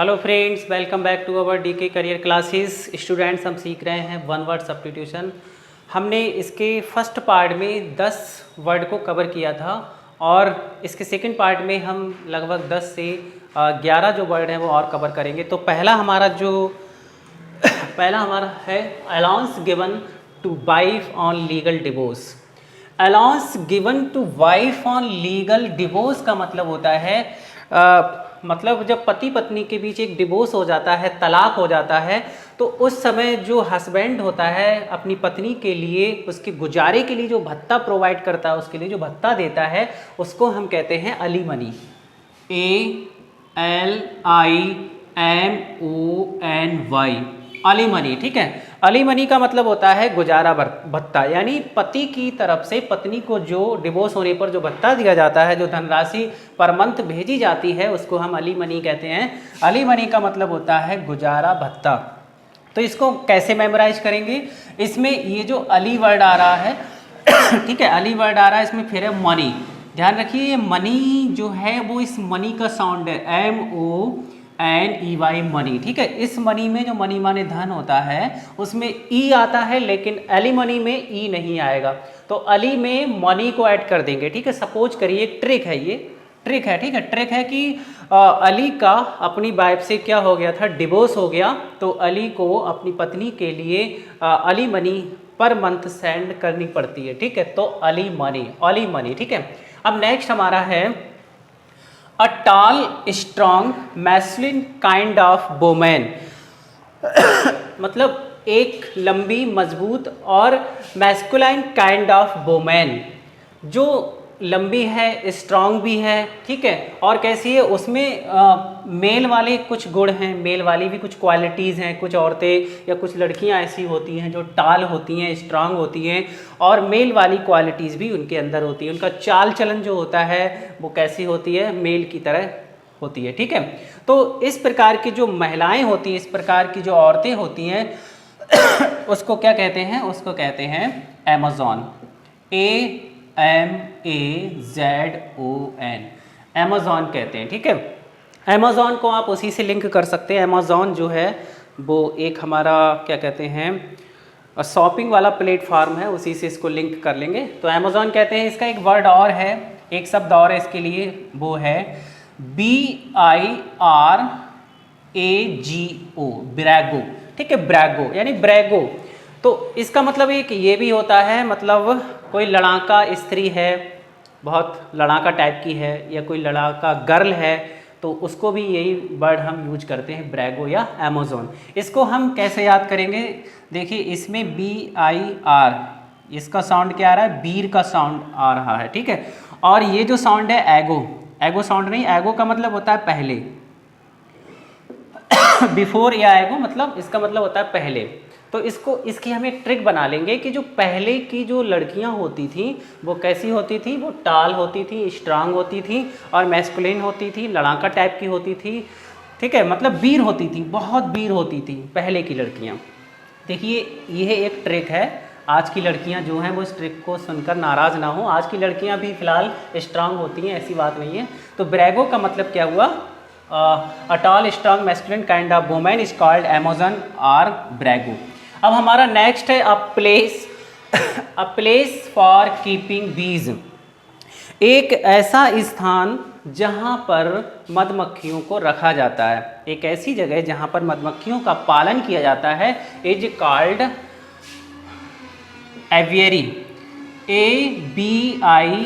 Hello friends, welcome back to our DK career classes. Students, हम सीख रहे हैं वन वर्ड सब्स्टिट्यूशन। हमने इसके फर्स्ट पार्ट में 10 वर्ड को कवर किया था और इसके सेकंड पार्ट में हम लगभग 10 से 11 जो वर्ड हैं वो और कवर करेंगे। तो पहला हमारा है allowance given to wife on legal divorce. Allowance given to wife on legal divorce का मतलब होता है मतलब जब पति पत्नी के बीच एक डिवोर्स हो जाता है, तलाक हो जाता है, तो उस समय जो हस्बैंड होता है अपनी पत्नी के लिए उसके गुजारे के लिए जो भत्ता प्रोवाइड करता है, उसके लिए जो भत्ता देता है, उसको हम कहते हैं अलीमनी। ALIMONY, alimony. ठीक है, अलीमनी का मतलब होता है गुजारा भत्ता, यानी पति की तरफ से पत्नी को जो डिवोर्स होने पर जो भत्ता दिया जाता है, जो धनराशि पर मंथ भेजी जाती है, उसको हम अलीमनी कहते हैं। अलीमनी का मतलब होता है गुजारा भत्ता। तो इसको कैसे मेमोराइज करेंगे? इसमें ये जो अली वर्ड आ रहा है ठीक है, अली वर्ड आ रहा है, इसमें फिर है मनी। ध्यान रखिए, ये मनी जो है वो इस मनी का साउंड है, MONEY, मनी। ठीक है, इस मनी में जो मनी माने धन होता है उसमें ई आता है, लेकिन अलीमनी में ई नहीं आएगा। तो अली में मनी को ऐड कर देंगे। ठीक है, सपोज करिए ट्रिक है, ये ट्रिक है। ठीक है, ट्रिक है कि अली का अपनी वाइफ से क्या हो गया था, डिवोर्स हो गया, तो अली को अपनी पत्नी के लिए Ali money per month send करनी पड़ती है। ठीक है, तो अली मनी। ठीक है, अब नेक्स्ट हमारा है a tall strong masculine kind of women. मतलब एक लंबी मजबूत और मैस्कुलाइन काइंड ऑफ वुमेन, जो लंबी है, स्ट्रॉन्ग भी है। ठीक है, और कैसी है, उसमें मेल वाले कुछ गुण हैं, मेल वाली भी कुछ क्वालिटीज़ हैं। कुछ औरतें या कुछ लड़कियां ऐसी होती हैं जो टाल होती हैं, स्ट्रांग होती हैं, और मेल वाली क्वालिटीज़ भी उनके अंदर होती है। उनका चाल चलन जो होता है वो कैसी होती है, मेल की तरह होती है। ठीक है, तो इस प्रकार की जो महिलाएँ होती हैं, इस प्रकार की जो औरतें होती हैं उसको क्या कहते हैं? उसको कहते हैं अमेज़ॉन। AMAZON, अमेज़ॉन कहते हैं। ठीक है, अमेज़ॉन को आप उसी से लिंक कर सकते हैं। अमेज़ॉन जो है वो एक हमारा क्या कहते हैं, शॉपिंग वाला प्लेटफॉर्म है, उसी से इसको लिंक कर लेंगे। तो अमेज़ॉन कहते हैं। इसका एक वर्ड और है, एक शब्द और है इसके लिए, वो है BIRAGO, ब्रैगो। ठीक है, ब्रैगो यानी ब्रैगो। तो इसका मतलब एक ये भी होता है, मतलब कोई लड़ाका स्त्री है, बहुत लड़ाका टाइप की है, या कोई लड़ाका गर्ल है, तो उसको भी यही वर्ड हम यूज करते हैं, ब्रैगो या अमेज़ॉन। इसको हम कैसे याद करेंगे? देखिए, इसमें BIR, इसका साउंड क्या आ रहा है, बीर का साउंड आ रहा है। ठीक है, और ये जो साउंड है एगो साउंड नहीं, एगो का मतलब होता है पहले बिफोर, या एगो मतलब इसका मतलब होता है पहले। तो इसकी हम एक ट्रिक बना लेंगे कि जो पहले की जो लड़कियां होती थी वो कैसी होती थी, वो टाल होती थी, स्ट्रांग होती थी, और मैस्कुलिन होती थी, लड़ाका टाइप की होती थी। ठीक है, मतलब वीर होती थी, बहुत वीर होती थी पहले की लड़कियां। देखिए, यह एक ट्रिक है। आज की लड़कियां जो हैं वो इस ट्रिक को सुनकर नाराज़ ना हो। आज की लड़कियां भी फिलहाल स्ट्रांग होती हैं, ऐसी बात नहीं है। तो ब्रैगो का मतलब क्या हुआ, a tall strong masculine kind of women is called Amazon और ब्रैगो। अब हमारा नेक्स्ट है अ प्लेस फॉर कीपिंग बीज, एक ऐसा स्थान जहां पर मधुमक्खियों को रखा जाता है, एक ऐसी जगह जहां पर मधुमक्खियों का पालन किया जाता है, is called aviary, ABIARY,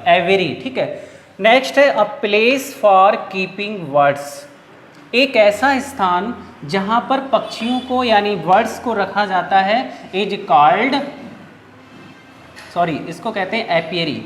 aviary. ठीक है, नेक्स्ट है a place for keeping birds, एक ऐसा स्थान जहां पर पक्षियों को यानी बर्ड्स को रखा जाता है, इज कॉल्ड, इसको कहते हैं एपियरी,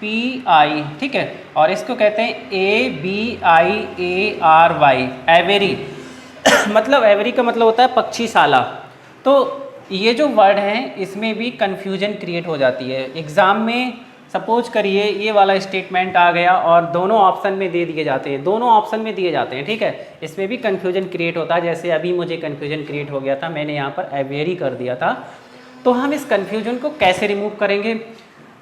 PI। ठीक है, और इसको कहते हैं ABIARY, एवेरी। मतलब एवेरी का मतलब होता है पक्षीशाला। तो ये जो वर्ड है इसमें भी कन्फ्यूजन क्रिएट हो जाती है एग्ज़ाम में। सपोज करिए ये वाला स्टेटमेंट आ गया और दोनों ऑप्शन में दे दिए जाते हैं, दोनों ऑप्शन में दिए जाते हैं। ठीक है, इसमें भी कन्फ्यूजन क्रिएट होता है। जैसे अभी मुझे कन्फ्यूजन क्रिएट हो गया था, मैंने यहाँ पर एवेरी कर दिया था। तो हम इस कन्फ्यूजन को कैसे रिमूव करेंगे?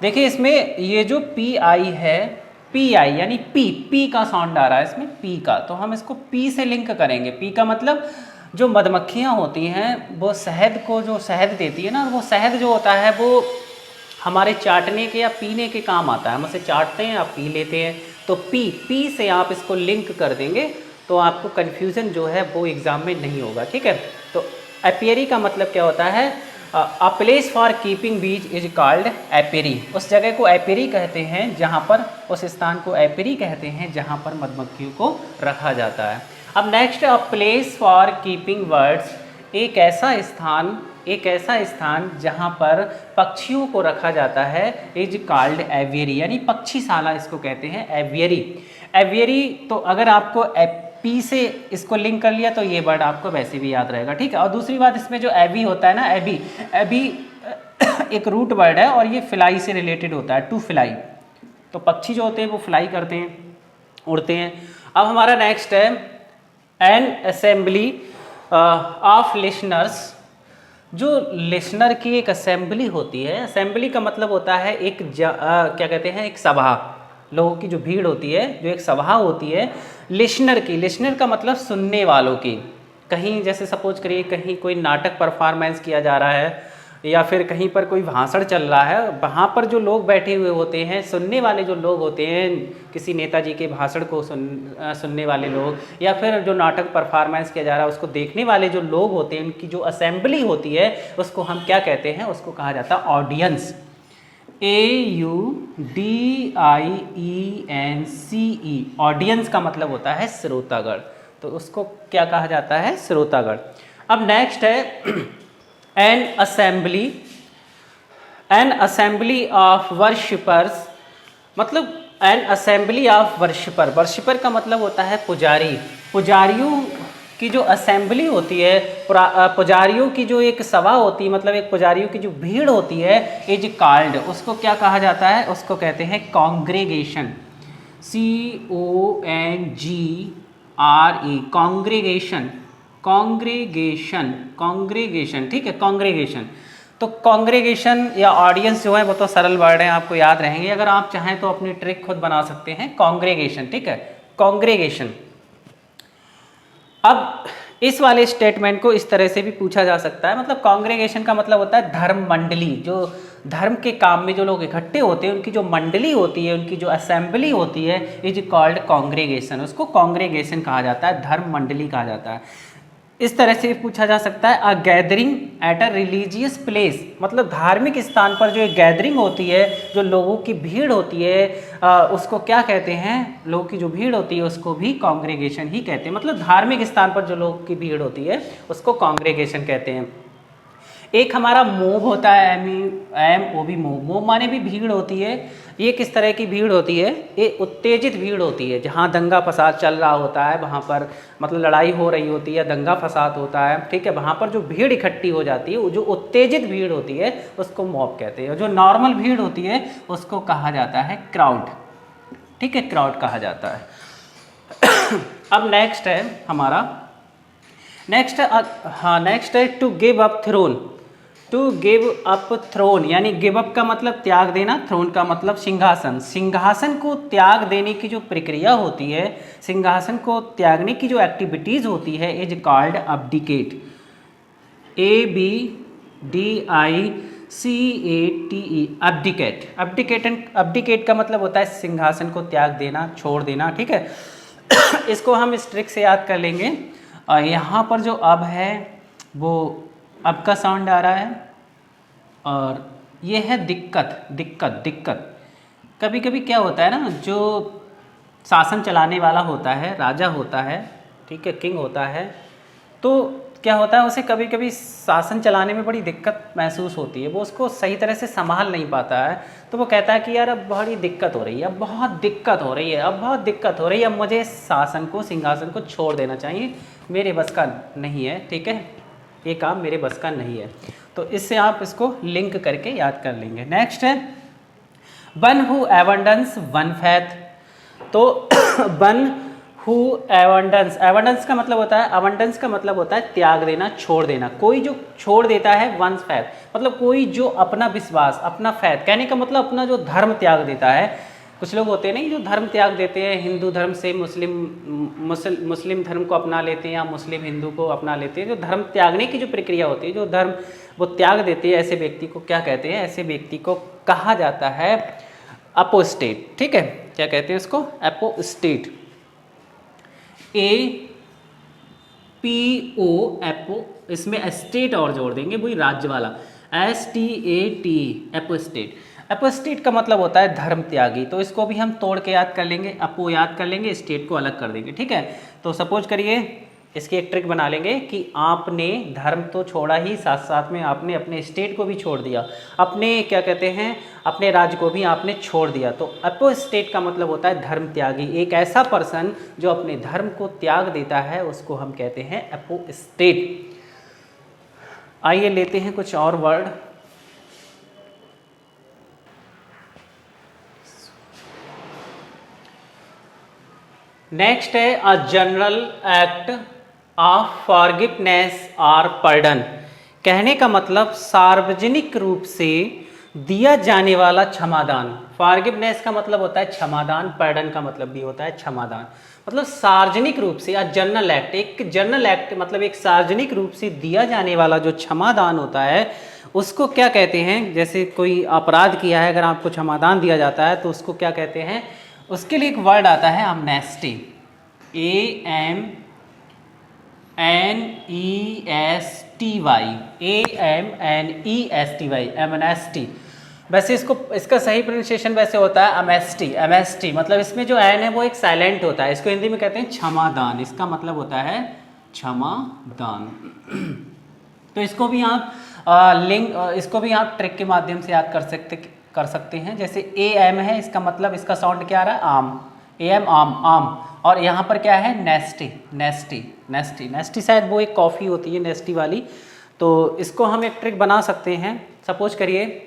देखिए, इसमें ये जो PI है पी आई यानी पी का साउंड आ रहा है इसमें, पी का, तो हम इसको पी से लिंक करेंगे। पी का मतलब जो मधुमक्खियाँ होती हैं वो शहद को जो शहद देती है ना, वो शहद जो होता है वो हमारे चाटने के या पीने के काम आता है। हम उसे चाटते हैं या पी लेते हैं, तो पी से आप इसको लिंक कर देंगे तो आपको कन्फ्यूज़न जो है वो एग्ज़ाम में नहीं होगा, ठीक है। तो एपियरी का मतलब क्या होता है, अ प्लेस फॉर कीपिंग बीज इज कॉल्ड एपियरी। उस जगह को एपियरी कहते हैं जहाँ पर, उस स्थान को एपियरी कहते हैं जहाँ पर मधुमक्खियों को रखा जाता है। अब next, a place for keeping birds, एक ऐसा स्थान जहाँ पर पक्षियों को रखा जाता है, इज कॉल्ड एवियरी, यानी पक्षीशाला इसको कहते हैं, एवियरी। एवियरी, तो अगर आपको पी से इसको लिंक कर लिया तो ये वर्ड आपको वैसे भी याद रहेगा, ठीक है। और दूसरी बात, इसमें जो एबी होता है ना, एबी एक रूट वर्ड है और ये फ्लाई से रिलेटेड होता है, टू फ्लाई। तो पक्षी जो होते हैं वो फ्लाई करते हैं, उड़ते हैं। अब हमारा नेक्स्ट है एन असेंबली ऑफ लिसनर्स। जो लिसनर की एक असेंबली होती है, असेंबली का मतलब होता है एक क्या कहते हैं, एक सभा, लोगों की जो भीड़ होती है, जो एक सभा होती है लिसनर की। लिसनर का मतलब सुनने वालों की। कहीं जैसे सपोज करिए कहीं कोई नाटक परफॉर्मेंस किया जा रहा है या फिर कहीं पर कोई भाषण चल रहा है, वहाँ पर जो लोग बैठे हुए होते हैं, सुनने वाले जो लोग होते हैं, किसी नेताजी के भाषण को सुनने वाले लोग, या फिर जो नाटक परफॉर्मेंस किया जा रहा है उसको देखने वाले जो लोग होते हैं, उनकी जो असेंबली होती है उसको हम क्या कहते हैं, उसको कहा जाता है ऑडियंस। AUDIENCE, ऑडियंस का मतलब होता है श्रोतागण, तो उसको क्या कहा जाता है, श्रोतागण। अब नेक्स्ट है एन असेंबली ऑफ वर्शिपर्स, मतलब N assembly of worshipper, worshipper का मतलब होता है पुजारी। पुजारियों की जो असेंबली होती है, पुजारियों की जो एक सभा होती है, मतलब एक पुजारियों की जो भीड़ होती है, इज कॉल्ड, उसको क्या कहा जाता है, उसको कहते हैं कॉन्ग्रेगेशन, CONGRE, कॉन्ग्रेगेशन, कॉन्ग्रेगेशन, ठीक है, कॉन्ग्रेगेशन। तो कॉन्ग्रेगेशन या ऑडियंस जो है वो तो सरल वर्ड है, आपको याद रहेंगे। अगर आप चाहें तो अपनी ट्रिक खुद बना सकते हैं, कॉन्ग्रेगेशन, ठीक है, कॉन्ग्रेगेशन। अब इस वाले स्टेटमेंट को इस तरह से भी पूछा जा सकता है, मतलब कॉन्ग्रेगेशन का मतलब होता है धर्म मंडली, जो धर्म के काम में जो लोग इकट्ठे होते हैं उनकी जो मंडली होती है, उनकी जो असेंबली होती है, इज कॉल्ड कॉन्ग्रेगेशन, उसको कॉन्ग्रेगेशन कहा जाता है, धर्म मंडली कहा जाता है। इस तरह से भी पूछा जा सकता है, अ gathering at a religious place, मतलब धार्मिक स्थान पर जो एक गैदरिंग होती है, जो लोगों की भीड़ होती है, उसको क्या कहते हैं, लोगों की जो भीड़ होती है उसको भी कॉन्ग्रेगेशन ही कहते हैं। मतलब धार्मिक स्थान पर जो लोगों की भीड़ होती है उसको कॉन्ग्रेगेशन कहते हैं। एक हमारा मोब होता है, MOB, मोब माने भी भीड़ होती है। ये किस तरह की भीड़ होती है, ये उत्तेजित भीड़ होती है, जहाँ दंगा फसाद चल रहा होता है, वहाँ पर मतलब लड़ाई हो रही होती है, दंगा फसाद होता है, ठीक है, वहाँ पर जो भीड़ इकट्ठी हो जाती है, जो उत्तेजित भीड़ होती है उसको मॉब कहते हैं। जो नॉर्मल भीड़ होती है उसको कहा जाता है क्राउड, ठीक है, क्राउड कहा जाता है। अब नेक्स्ट है हमारा, नेक्स्ट है to give up throne. To give up throne यानी गिव अप का मतलब त्याग देना, थ्रोन का मतलब सिंहासन। सिंहासन को त्याग देने की जो प्रक्रिया होती है, सिंहासन को त्यागने की जो एक्टिविटीज़ होती है, इज कॉल्ड अब्डिकेट, ABDICATE, अब्डिकेट। अब्डिकेट का मतलब होता है सिंहासन को त्याग देना, छोड़ देना, ठीक है। इसको हम इस ट्रिक से याद कर लेंगे। यहाँ पर जो अब है वो अब का साउंड आ रहा है, और ये है दिक्कत। कभी कभी क्या होता है ना, जो शासन चलाने वाला होता है, राजा होता है, ठीक है, किंग होता है, तो क्या होता है उसे कभी कभी शासन चलाने में बड़ी दिक्कत महसूस होती है, वो उसको सही तरह से संभाल नहीं पाता है, तो वो कहता है कि यार अब बड़ी दिक्कत हो रही है, अब बहुत दिक्कत हो रही है, अब मुझे शासन को, सिंहासन को छोड़ देना चाहिए, मेरे बस का नहीं है, ठीक है, ये काम मेरे बस का नहीं है। तो इससे आप इसको लिंक करके याद कर लेंगे। नेक्स्ट है one who abundance one faith. तो वन हु एबंडेंस का मतलब होता है, अबंडेंस का मतलब होता है त्याग देना, छोड़ देना। कोई जो छोड़ देता है, वन फैथ मतलब कोई जो अपना विश्वास, अपना फैथ कहने का मतलब अपना जो धर्म त्याग देता है, कुछ लोग होते हैं नहीं जो धर्म त्याग देते हैं, हिंदू धर्म से मुस्लिम धर्म को अपना लेते हैं या मुस्लिम हिंदू को अपना लेते हैं। जो धर्म त्यागने की जो प्रक्रिया होती है, जो धर्म वो त्याग देते हैं, ऐसे व्यक्ति को क्या कहते हैं? ऐसे व्यक्ति को कहा जाता है अपोस्टेट। ठीक है, क्या कहते हैं इसको? अपोस्टेट। APO एपो, इसमें स्टेट और जोड़ देंगे, वही राज्य वाला, STAT, एपोस्टेट। एपोस्टेट का मतलब होता है धर्म त्यागी। तो इसको भी हम तोड़ के याद कर लेंगे, अपो याद कर लेंगे, स्टेट को अलग कर देंगे। ठीक है, तो सपोज करिए इसकी एक ट्रिक बना लेंगे कि आपने धर्म तो छोड़ा ही, साथ साथ में आपने अपने स्टेट को भी छोड़ दिया, अपने क्या कहते हैं, अपने राज्य को भी आपने छोड़ दिया। तो अपोस्टेट का मतलब होता है धर्म त्यागी। एक ऐसा पर्सन जो अपने धर्म को त्याग देता है उसको हम कहते हैं अपोस्टेट। आइए लेते हैं कुछ और वर्ड। नेक्स्ट है a general act of forgiveness और पार्डन। कहने का मतलब सार्वजनिक रूप से दिया जाने वाला क्षमादान। फॉरगिवनेस का मतलब होता है क्षमादान, पार्डन का मतलब भी होता है क्षमादान। मतलब सार्वजनिक रूप से, जनरल एक्ट, एक जनरल एक्ट मतलब एक सार्वजनिक रूप से दिया जाने वाला जो क्षमादान होता है उसको क्या कहते हैं? जैसे कोई अपराध किया है, अगर आपको क्षमादान दिया जाता है तो उसको क्या कहते हैं? उसके लिए एक वर्ड आता है एमनेस्टी, AMNESTY, एमनेस्टी। वैसे इसका सही प्रोनाउंसिएशन वैसे होता है अमेस्टी। एमएसटी मतलब इसमें जो एन है वो एक साइलेंट होता है, इसको हिंदी में कहते हैं क्षमादान। इसका मतलब होता है क्षमादान। तो इसको भी आप इसको भी आप ट्रिक के माध्यम से याद कर सकते हैं। जैसे AM है, इसका मतलब इसका साउंड क्या आ रहा है? आम, AM आम, आम। और यहाँ पर क्या है? नेस्टी, नेस्टी, नेस्टी, नेस्टी शायद वो एक कॉफ़ी होती है नेस्टी वाली। तो इसको हम एक ट्रिक बना सकते हैं। सपोज करिए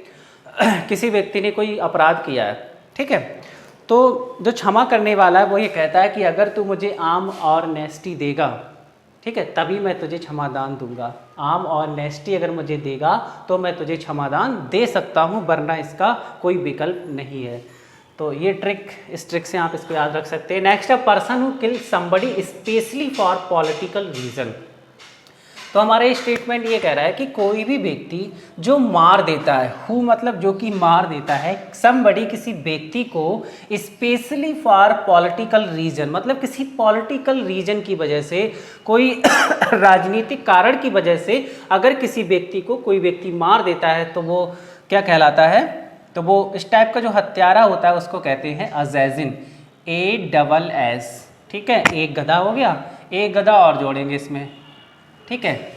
किसी व्यक्ति ने कोई अपराध किया है, ठीक है, तो जो क्षमा करने वाला है वो ये कहता है कि अगर तू मुझे आम और नेस्टी देगा, ठीक है, तभी मैं तुझे क्षमादान दूंगा। आम और नेस्टी अगर मुझे देगा तो मैं तुझे क्षमादान दे सकता हूँ, वरना इसका कोई विकल्प नहीं है। तो ये ट्रिक, इस ट्रिक से आप इसको याद रख सकते हैं। Next, a person who kill somebody specially for political reason. तो हमारा ये स्टेटमेंट ये कह रहा है कि कोई भी व्यक्ति जो मार देता है, हु मतलब जो कि मार देता है, समबडी किसी व्यक्ति को, स्पेशली फॉर पॉलिटिकल रीजन मतलब किसी पॉलिटिकल रीजन की वजह से, कोई राजनीतिक कारण की वजह से अगर किसी व्यक्ति को कोई व्यक्ति मार देता है तो वो क्या कहलाता है? तो वो इस टाइप का जो हत्यारा होता है उसको कहते हैं अजैजिन, ASS। ठीक है, एक गधा हो गया, एक गधा और जोड़ेंगे इसमें, ठीक है,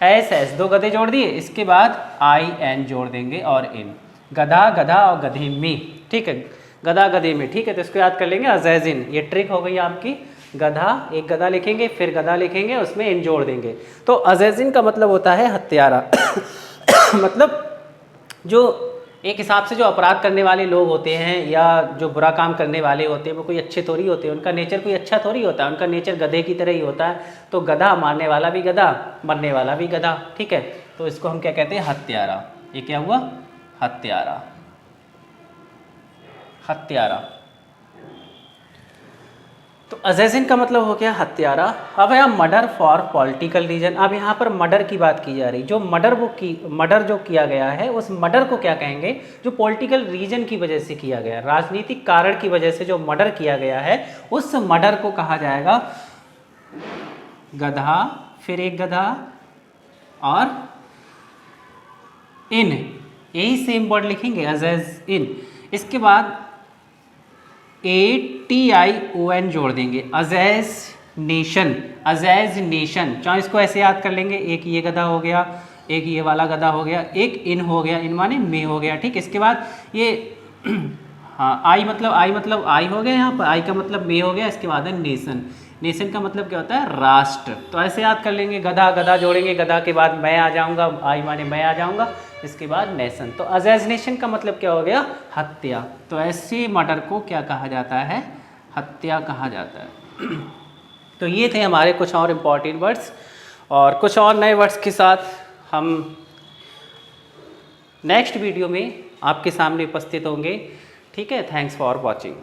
SS, दो गधे जोड़ दिए, इसके बाद IN जोड़ देंगे और इन, गधा गधा और गधे में, ठीक है, गधा गधे में, ठीक है। तो इसको याद कर लेंगे अजैजिन। ये ट्रिक हो गई आपकी। गधा, एक गधा लिखेंगे, फिर गधा लिखेंगे, उसमें इन जोड़ देंगे। तो अजैजिन का मतलब होता है हत्यारा। मतलब जो एक हिसाब से जो अपराध करने वाले लोग होते हैं या जो बुरा काम करने वाले होते हैं वो कोई अच्छे थोड़ी होते हैं, उनका नेचर कोई अच्छा थोड़ी होता है, उनका नेचर गधे की तरह ही होता है। तो गधा, मारने वाला भी गधा, मरने वाला भी गधा, ठीक है। तो इसको हम क्या कहते हैं? हत्यारा। ये क्या हुआ? हत्यारा, हत्यारा। तो अजैजिन का मतलब हो गया हत्यारा। अब यहाँ मर्डर फॉर पॉलिटिकल रीजन। अब यहाँ पर मर्डर की बात की जा रही, जो मर्डर जो किया गया है उस मर्डर को क्या कहेंगे? जो पॉलिटिकल रीजन की वजह से किया गया, राजनीतिक कारण की वजह से जो मर्डर किया गया है उस मर्डर को कहा जाएगा गधा, फिर एक गधा और इन, यही सेम वर्ड लिखेंगे अजैज इन। इसके बाद ATION जोड़ देंगे, अजैज नेशन, अजैज नेशन। चाहे इसको ऐसे याद कर लेंगे, एक ये गधा हो गया, एक ये वाला गधा हो गया, एक इन हो गया, इन माने में हो गया, ठीक। इसके बाद ये हाँ, आई मतलब आई हो गया, यहाँ पर आई का मतलब में हो गया। इसके बाद है नेशन, नेशन का मतलब क्या होता है? राष्ट्र। तो ऐसे याद कर लेंगे, गधा गधा जोड़ेंगे, गधा के बाद मैं आ जाऊँगा, आई माने मैं आ जाऊँगा, इसके बाद नेशन। तो अजैसिनेशन का मतलब क्या हो गया? हत्या। तो ऐसे मर्डर को क्या कहा जाता है? हत्या कहा जाता है। तो ये थे हमारे कुछ और इम्पॉर्टेंट वर्ड्स, और कुछ और नए वर्ड्स के साथ हम नेक्स्ट वीडियो में आपके सामने उपस्थित होंगे। ठीक है, थैंक्स फॉर वॉचिंग।